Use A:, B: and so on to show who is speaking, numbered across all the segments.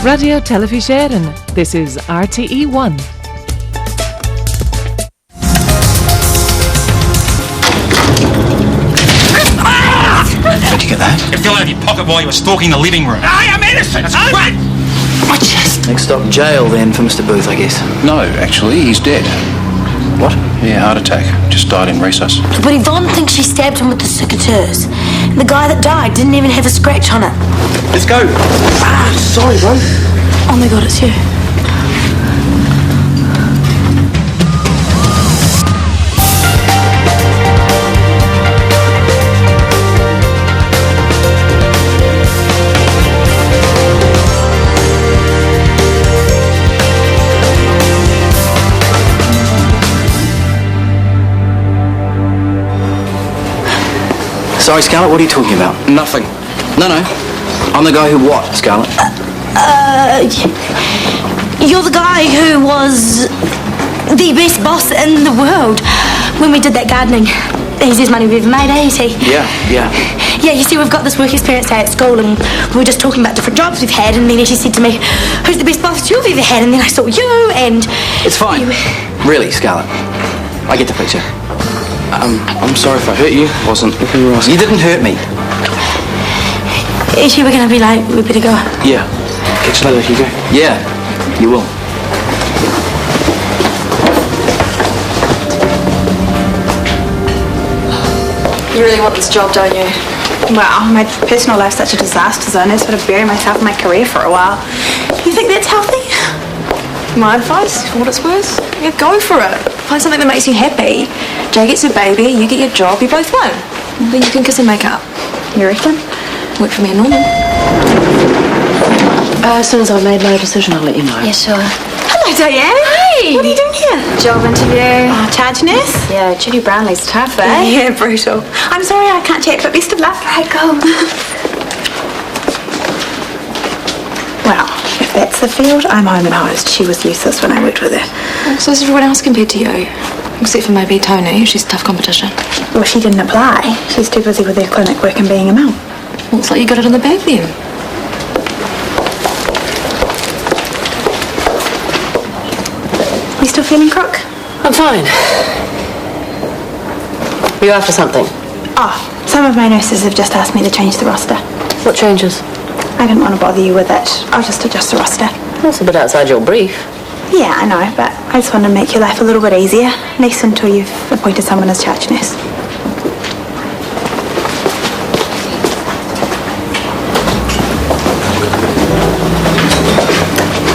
A: Radio Telefisheren. This is RTE1.
B: Did you get that?
C: It fell out of your pocket while you were stalking the living room. I am innocent! That's right!
B: My chest!
D: Next stop, jail then for Mr. Booth, I guess.
B: No, actually, he's dead.
D: What?
B: Yeah, heart attack. Just died in resus.
E: But Yvonne thinks she stabbed him with the secateurs. The guy that died didn't even have a scratch on it.
D: Let's go. Sorry, bro.
E: Oh my God, it's you.
D: Sorry, Scarlett, what are you talking about?
B: Nothing.
D: No. I'm the guy who what, Scarlett?
E: You're the guy who was the best boss in the world when we did that gardening. Easiest money we've ever made, is he?
D: Yeah.
E: Yeah, you see, we've got this work experience day at school and we were just talking about different jobs we've had, and then she said to me, who's the best boss you've ever had? And then I saw you and...
D: It's fine. Really, Scarlett. I get the picture.
B: I'm sorry if I hurt you. Wasn't looking right.
D: You didn't hurt me.
E: Ishi, we're going to be late. We better go.
B: Yeah. Catch you later, Hugo.
D: Yeah, you will.
F: You really want this job, don't you?
G: Well, my personal life's such a disaster zone. I sort of bury myself in my career for a while. You think that's healthy?
F: My advice, for what it's worth, yeah, go for it. Find something that makes you happy. Jay gets a baby, you get your job, you both win. Then you can kiss and make up.
G: You reckon?
F: Work for me and Norman.
H: As soon as I've made my decision, I'll let you know.
E: Yeah, sure.
G: Hello, Diane.
F: Hey!
G: What are you doing here?
F: Job interview.
G: Oh, charge nurse?
F: Yeah, Judy Brownlee's tough, eh?
G: Yeah, brutal. I'm sorry I can't chat, but best of luck.
F: Right, go.
G: Well, if that's the field, I'm home and hosed. She was useless when I worked with her.
F: So is everyone else compared to you? Except for maybe Tony, she's tough competition.
G: Well, she didn't apply. She's too busy with her clinic work and being a mum.
F: Looks like you got it in the bag then.
G: You still feeling crook?
H: I'm fine. Are you after something?
G: Oh, some of my nurses have just asked me to change the roster.
H: What changes?
G: I didn't want to bother you with it. I'll just adjust the roster.
H: That's a bit outside your brief.
G: Yeah, I know, but I just wanted to make your life a little bit easier, at least until you've appointed someone as charge nurse.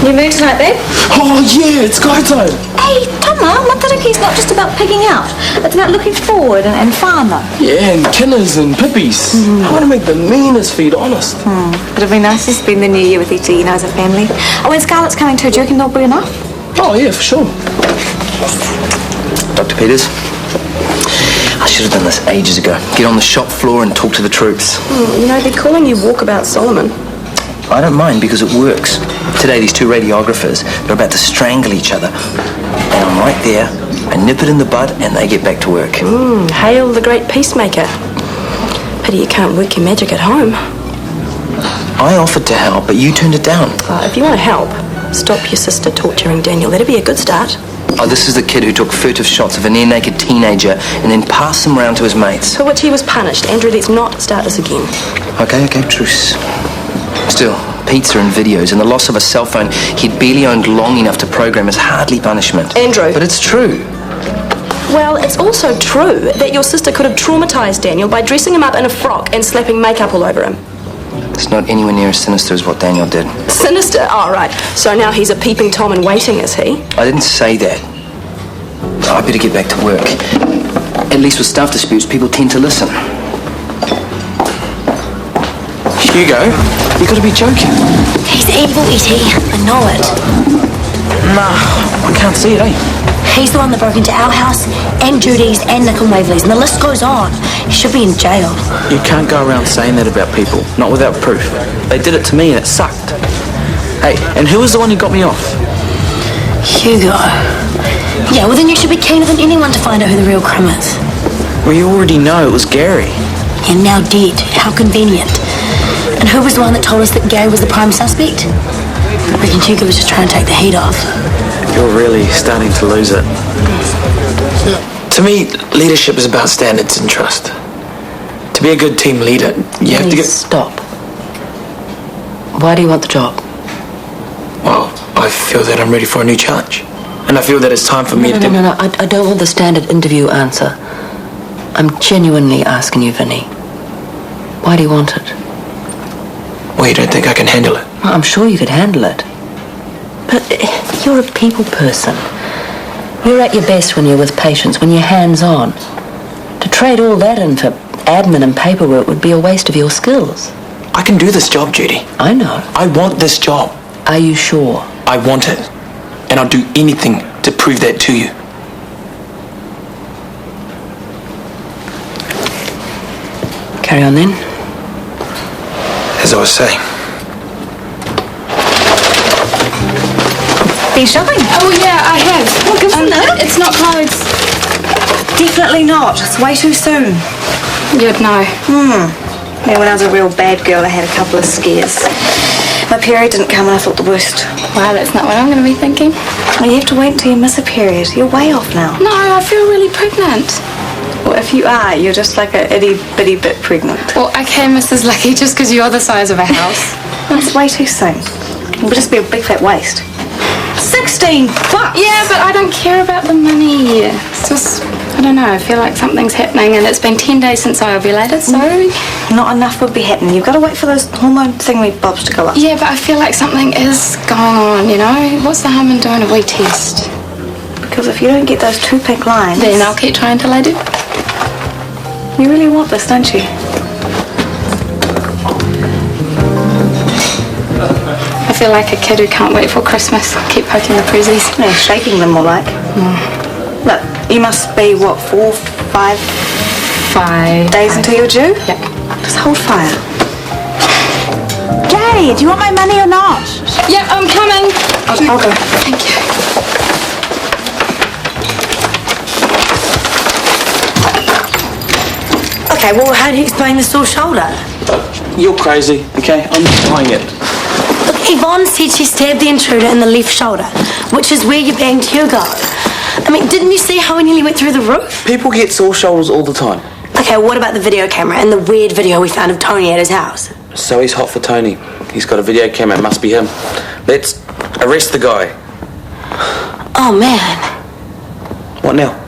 F: You moved tonight, babe?
I: Oh yeah, it's go time.
E: Hey, Tama, Mataraki's not just about pigging out. It's about looking forward and whānau.
I: Yeah, and kinners and pippies. I want to make the meanest feed honest.
G: It'll be nice to spend the new year with each of you as a family. Oh, and Scarlett's coming too. Do you reckon they'll be enough?
I: Oh yeah, for sure.
D: Dr. Peters, I should have done this ages ago. Get on the shop floor and talk to the troops.
F: You know, they're calling you Walkabout Solomon.
D: I don't mind because it works. Today, these two radiographers, they're about to strangle each other. And I'm right there. I nip it in the bud and they get back to work.
F: Hail the great peacemaker. Pity you can't work your magic at home.
D: I offered to help, but you turned it down.
F: If you want to help, stop your sister torturing Daniel. That'd be a good start.
D: Oh, this is the kid who took furtive shots of a near-naked teenager and then passed them round to his mates.
F: For which he was punished. Andrew, let's not start this again.
D: Okay, truce. Still, pizza and videos and the loss of a cell phone he'd barely owned long enough to program is hardly punishment.
F: Andrew.
D: But it's true.
F: Well, it's also true that your sister could have traumatised Daniel by dressing him up in a frock and slapping makeup all over him.
D: It's not anywhere near as sinister as what Daniel did.
F: Sinister? Oh, right. So now he's a peeping Tom in waiting, is he?
D: I didn't say that. I better get back to work. At least with staff disputes, people tend to listen. Hugo, you gotta be joking.
E: He's evil, Etty. I know it.
D: Nah, I can't see it, eh?
E: He's the one that broke into our house, and Judy's, and Nick and Waverley's, and the list goes on. He should be in jail.
D: You can't go around saying that about people, not without proof. They did it to me and it sucked. Hey, and who was the one who got me off?
E: Hugo. Yeah, well then you should be keener than anyone to find out who the real crime is.
D: We already know it was Gary.
E: And now dead. How convenient. And who was the one that told us that Gary was the prime suspect? I reckon Hugo was just trying to take the heat off.
D: You're really starting to lose it. To me, leadership is about standards and trust. To be a good team leader, you have to get...
H: Stop. Why do you want the job?
D: Well, I feel that I'm ready for a new challenge. And I feel that it's time for me to...
H: No. I don't want the standard interview answer. I'm genuinely asking you, Vinny. Why do you want it?
D: Well, you don't think I can handle it?
H: Well, I'm sure you could handle it. But you're a people person. You're at your best when you're with patients, when you're hands-on. To trade all that in for admin and paperwork would be a waste of your skills.
D: I can do this job, Judy.
H: I know.
D: I want this job.
H: Are you sure?
D: I want it. And I'll do anything to prove that to you.
H: Carry on then.
D: As I was saying.
G: Been shopping?
F: Oh, yeah, I have.
G: Well, good for that.
F: It's not clothes.
G: Definitely not. It's way too soon.
F: Yeah, no.
G: Yeah, when I was a real bad girl, I had a couple of scares. My period didn't come and I thought the worst.
F: Wow, that's not what I'm going to be thinking.
G: Well, you have to wait until you miss a period. You're way off now.
F: No, I feel really pregnant.
G: Well, if you are, you're just like a itty-bitty bit pregnant.
F: Well, okay, Mrs. Lucky, just because you're the size of a house.
G: That's way too soon. It would just be a big fat waste. $16!
F: Yeah, but I don't care about the money. It's just, I don't know, I feel like something's happening and it's been 10 days since I ovulated, so...
G: Not enough would be happening. You've got to wait for those hormone thingy-bobs to go up.
F: Yeah, but I feel like something is going on, you know? What's the harm in doing a wee test?
G: Because if you don't get those 2 pink lines...
F: Then I'll keep trying till I do.
G: You really want this, don't you?
F: I feel like a kid who can't wait for Christmas. Keep poking the prezzies.
G: Yeah, shaking them more like. Look, you must be, what, 4, 5 days until you're due?
F: Yep.
G: Just hold fire. Jay, do you want my money or not?
F: Yep, I'm coming.
G: I'll go.
F: Thank you.
E: Okay, well, how do you explain the sore shoulder?
B: You're crazy, okay? I'm not buying it.
E: Look, Yvonne said she stabbed the intruder in the left shoulder, which is where you banged Hugo. I mean, didn't you see how he nearly went through the roof?
B: People get sore shoulders all the time.
E: Okay, what about the video camera and the weird video we found of Tony at his house?
B: So he's hot for Tony. He's got a video camera, it must be him. Let's arrest the guy.
E: Oh, man.
B: What now?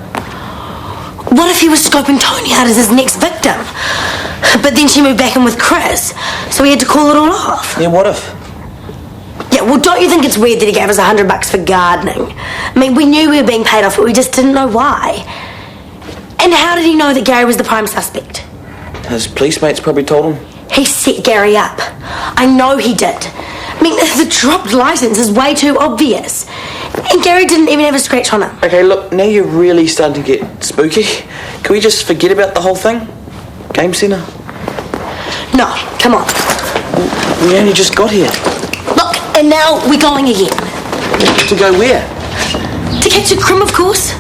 E: What if he was scoping Tony out as his next victim? But then she moved back in with Chris, so he had to call it all off.
B: Yeah, what if?
E: Yeah, well, don't you think it's weird that he gave us $100 for gardening? I mean, we knew we were being paid off, but we just didn't know why. And how did he know that Gary was the prime suspect?
B: His police mates probably told him.
E: He set Gary up. I know he did. I mean, the dropped license is way too obvious. And Gary didn't even have a scratch on him.
B: Okay, look, now you're really starting to get spooky. Can we just forget about the whole thing? Game Centre?
E: No, come on.
B: We only just got here.
E: Look, and now we're going again.
B: To go where?
E: To catch a crime, of course.